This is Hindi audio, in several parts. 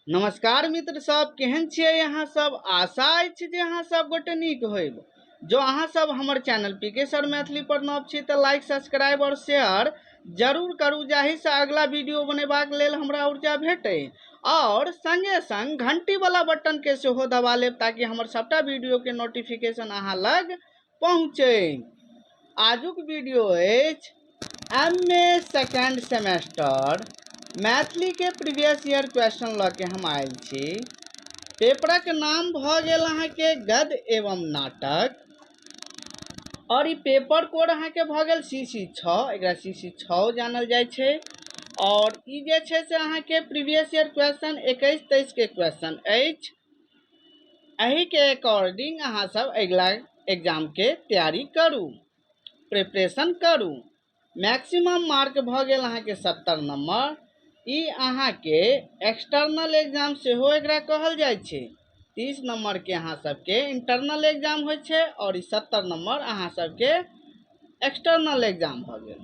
नमस्कार मित्र सब, केहन छियै अहाँ सब। आशा अछि जे अहाँ सब गोटे नीक होइब। जो अहाँ सब हमर चैनल पीके सर मैथिली पर नव छी तऽ लाइक, सब्सक्राइब और शेयर जरूर करू, जाहि से अगला वीडियो बनेबाक लेल हमरा ऊर्जा भेटै। और संगे संग घंटी वाला बटन के सेहो दबा लेब ताकि हमर सबटा वीडियो के नोटिफिकेशन अहाँ लग पहुँचे। आजुक वीडियो अछि MA सेकेंड सेमेस्टर मैथिली के प्रीवियस ईयर क्वेश्चन ल के हम आयल छी। पेपरक नाम भ गेल अहाँ के गद्य एवं नाटक और ई पेपर कोड अहाँ के भ गेल CC6। एकरा CC6 जानल जाय छै। और ई जे छै से अहाँ के प्रीवियस ईयर क्वेश्चन 21-23 के क्वेश्चन अछि। एही के अकॉर्डिंग अहाँ सब अगला एग्जाम के तैयारी करू, प्रिपरेशन करू। मैक्सिमम मार्क भ गेल अहाँ के 70 नंबर। ई अहाँ के एक्सटर्नल एग्जाम सेहो एकरा कहल जाय छै। 30 नंबर के अहाँ सबके इंटरनल एग्जाम होय छै और 70 नंबर अहाँ सबके एक्सटर्नल एग्जाम भ गेल।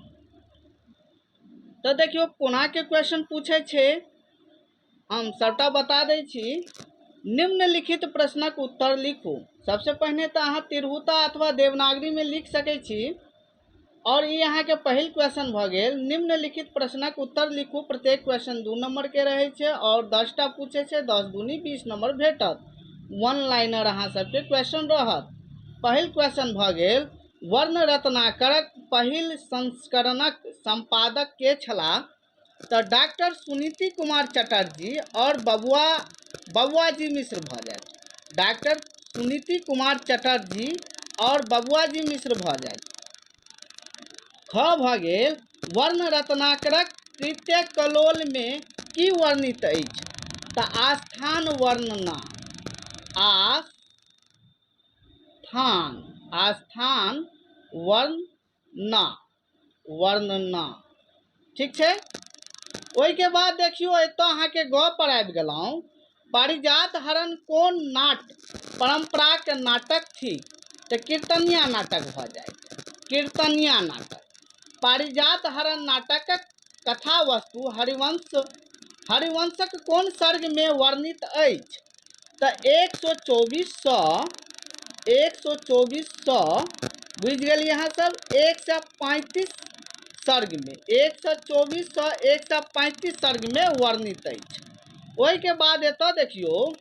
तो देखियो कोना के क्वेश्चन पूछे छै, हम सबटा बता दै छी। निम्नलिखित प्रश्नक उत्तर लिखू। सबसे पहले तो अहाँ तिरहुता अथवा देवनागरी में लिख सकै छी। और ये यहाँ के पहिल क्वेश्चन भ गेल, निम्नलिखित प्रश्नक उत्तर लिखू। प्रत्येक क्वेश्चन 2 नंबर के रहे छै और 10टा पूछे छै। 10 दूनी 20 नंबर भेटत। वन लाइनर अहाँ सबके क्वेश्चन रहत। पहिल क्वेश्चन भ गेल, वर्ण रत्नाकरक पहिल संस्करणक संपादक के छलाह? तो डॉक्टर सुनीति कुमार चटर्जी और बबुआजी मिश्र भ जायत। डॉक्टर सुनीति कुमार चटर्जी और बबुआजी मिश्र भ जायत। ख भ गेल, वर्ण रत्नाकरक तृतीय कलोल में की वर्णित अछि? त आस्थान वर्णना। आस्थान वर्णना। ठीक छै। ओहि के बाद देखियो एतो अहाँ के ग पर आबि गेलौं। पारिजात हरण कोन नाट परंपरा के नाटक थी? तो कीर्तनिया नाटक भ जाए। कीर्तनिया नाटक। पारिजात हरण नाटकक कथा वस्तु हरिवंशक कोन सर्ग में वर्णित अछि? तो 124 बुझ गेलिए अहाँ सब 135 सर्ग में 124 135 सर्ग में वर्णित अछि। ओहि के बाद एतो देखियो,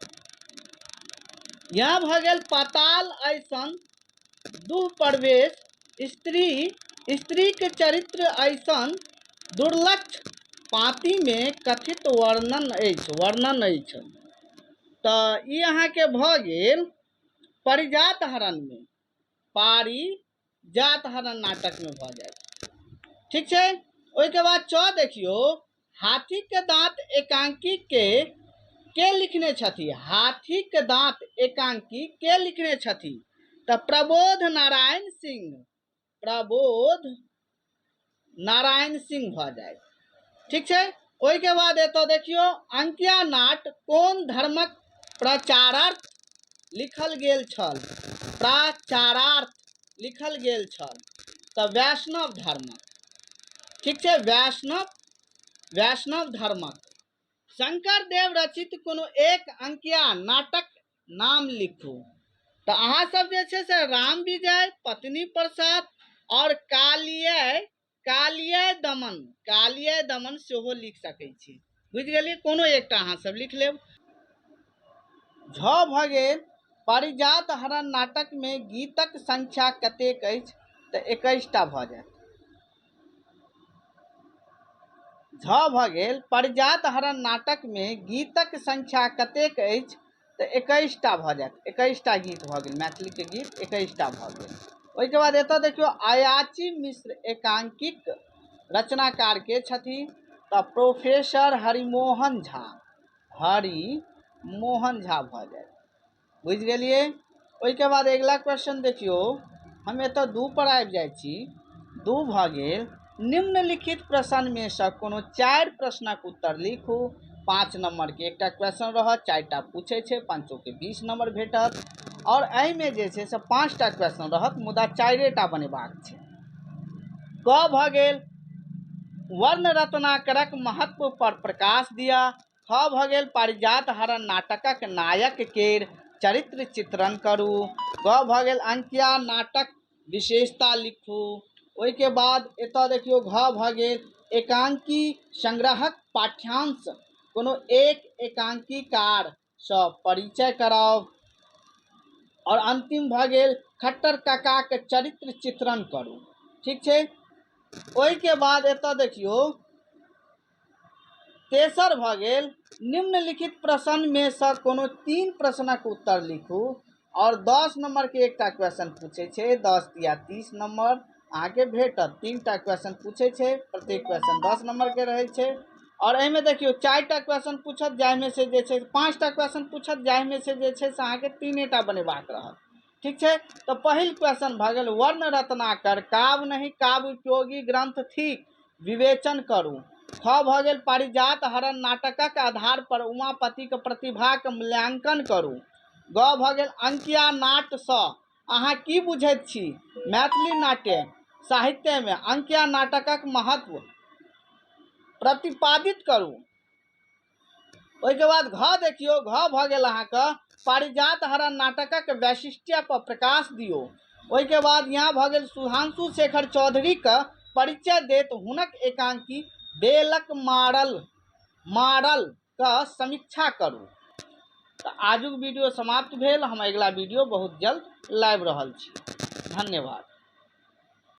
यहाँ भ गेल पाताल ऐसन दुह प्रवेश स्त्री के चरित्र ऐसन दुर्लक्ष पाती में कथित वर्णन अछि। तो ई अहाँ के भ गेल पारिजात हरण में, पारिजात हरण नाटक में भ जाए। ठीक छै। ओहि के बाद च देखियो, हाथी के दांत एकांकी के लिखने छथि? हाथी के दांत एकांकी के लिखने छथि? तो प्रबोध नारायण सिंह भ जाए। ठीक छै। ओहि के बाद एतो देखियो, अंकिया नाट कोन धर्मक प्रचारार्थ लिखल गेल छल? प्रचारार्थ लिखल गेल छल। तो वैष्णव धर्मक। ठीक छै, वैष्णव धर्मक। शंकर देव रचित कोनो एक अंकिया नाटक नाम लिखू। तो अहाँ सब जे छै से राम विजय, पत्नी प्रसाद और कालिय दमन सेहो लिख सकै छी। बुझ गेलिए, कोनो एकटा अहाँ सब लिख लेब। झ भ गेल, पारिजात हरण नाटक में गीतक संख्या कतेक अछि? तो 21टा भ जायत। झ भ गेल, पारिजात हरण नाटक में गीतक संख्या कतेक अछि? तो 21टा भ जायत। 21टा गीत भ गेल, मैथिली के गीत 21टा भ गेल। ओहि के बाद एतो देखियो, अयाची मिश्र एकांकिक रचनाकार के छथि? तो प्रोफेसर हरिमोहन झा भ जाए। बुझ गेलिए। ओहि के बाद अगला क्वेश्चन देखियो, हम एतो 2 पर आबि जाय छी। 2 भ गेल, निम्नलिखित प्रश्न में से कोनो 4 प्रश्नक उत्तर लिखू। 5 नंबर के एकटा क्वेश्चन रहत, 4टा पूछे छै, 5 के 20 नंबर भेटत। और एहि में जे छै से 5टा क्वेश्चन रहत, मुदा 4टा बनेबाक छै। क भ गेल, वर्ण रत्नाकरक महत्व पर प्रकाश दिया। ख भ गेल पारिजात हरण नाटकक नायक केर चरित्र चित्रण करू। ग भ गेल अंकिया नाटक विशेषता लिखू। ओहिके बाद एतऽ देखियौ घ भ गेल एकांकी संग्रहक पाठ्यांश कोनो एक एकांकीकारसँ परिचय कराउ। और अंतिम भ गेल खट्टर काकाक चरित्र चित्रण करू। ठीक छै। ओहिके बाद एतऽ देखियौ तेसर भ गेल निम्नलिखित प्रश्नमे सँ कोनो 3 प्रश्नक उत्तर लिखू। और 10 नंबर के एकटा क्वेश्चन पूछे छै, 10 या 30 नंबर अहाँके भेटत। 3टा क्वेश्चन पूछे छै, प्रत्येक क्वेश्चन 10 नंबर के रहे छै। और एहिमे देखियौ 4टा क्वेश्चन पूछत जाहिमे से जे छै 5टा क्वेश्चन पूछत जाहिमे से जे छै से अहाँके 3टा बनेबाक रहत। ठीक छै। तो पहिल क्वेश्चन भ गेल वर्ण रत्नाकर काव्य नहीं काव्य उपयोगी ग्रंथ थिक, विवेचन करू। ख भ गेल पारिजात हरण नाटकक आधार पर उमापतिक प्रतिभाक मूल्यांकन करू। ग भ गेल अंकिया नाटसँ अहाँ की बुझैत छी? मैथिली नाट्य साहित्यमे अंकिया नाटकक महत्व प्रतिपादित करू। ओहिके बाद घ देखियौ घ भ गेल अहाँके पारिजात हरण नाटकक वैशिष्ट्य पर प्रकाश दियौ। ओहिके बाद यहाँ भ गेल सुधांशु शेखर चौधरीक परिचय देत हुनक एकांकी बेलक मारलक समीक्षा करू। तो आजुक वीडियो समाप्त भेल। हम अगला वीडियो बहुत जल्द लाइव रहल छी। धन्यवाद।